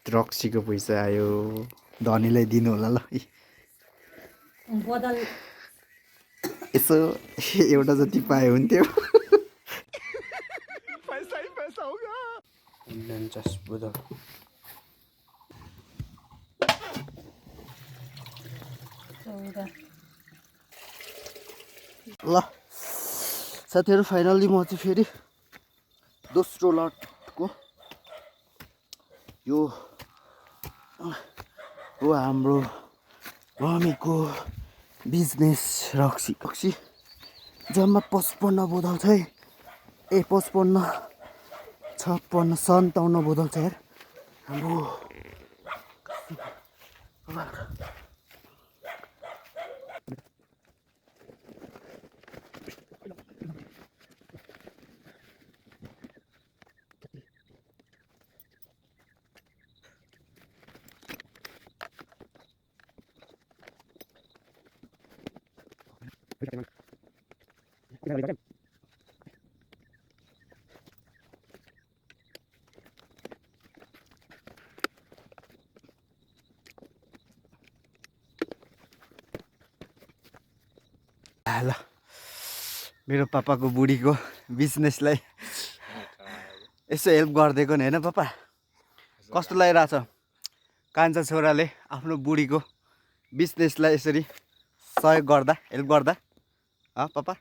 रक्सीको पैसा आयो धनीलाई दिनु होला ल बदल यसो एउटा जति पाए हुन्थ्यो पैसा ही पैसा होगा 49 बोतल ल साथीहरू फाइनल्ली म चाहिँ फेरि दोस्रो लटको यो हो हाम्रो रमीको बिजनेस रक्सी जम्मा 55 बोतल छ है 55 56 57 बोतल छ यार हाम्रो ल मेरो पापाको बुढीको बिजनेसलाई यसो हेल्प गरिदिएको नि होइन पापा कस्तो लागिरहेछ कान्छा छोराले आफ्नो बुढीको बिजनेसलाई यसरी सहयोग गर्दा हेल्प गर्दा पापा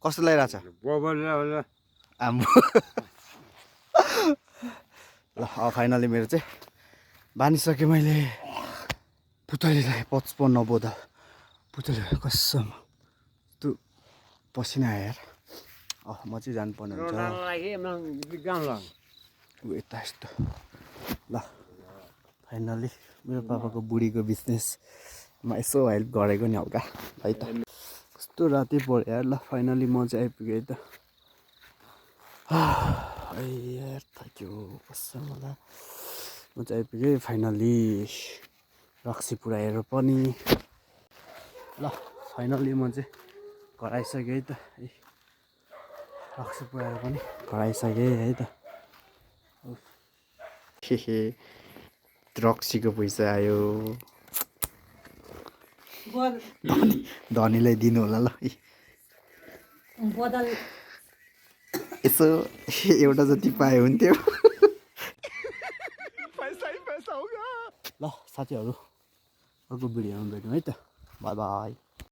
कस्तो लागिरहेछ आम्बो ल फाइनली मेरो चाहिँ बानिसकेँ मैले पुतलीलाई 55 बोतल पुतली कसम त्यो पसिना आयो यार म चाहिँ जानुपर्ने हुन्छ यता यस्तो ल फाइनली मेरो पापाको बुढीको बिजनेसमा यसो हेल्प गरेको नि हल्का है त कस्तो राति पऱ्यो यार ल फाइनली म चाहिँ आइपुगेँ है त यार थाक्यो कसम मलाई म चाहिँ आइपुगेँ फाइनली रक्सी पुऱ्याएर पनि ल फाइनली म चाहिँ घर आइसकेँ है त रक्सी पुऱ्याएर पनि घर आइसकेँ है त रक्सीको पैसा आयो धनीलाई दिनु होला ल बदल यसो एउटा जति पाए हुन्थ्यो पैसा ही पैसा होगा ल साथीहरू अर्को भिडियोमा भेटौँ है त बाई बाई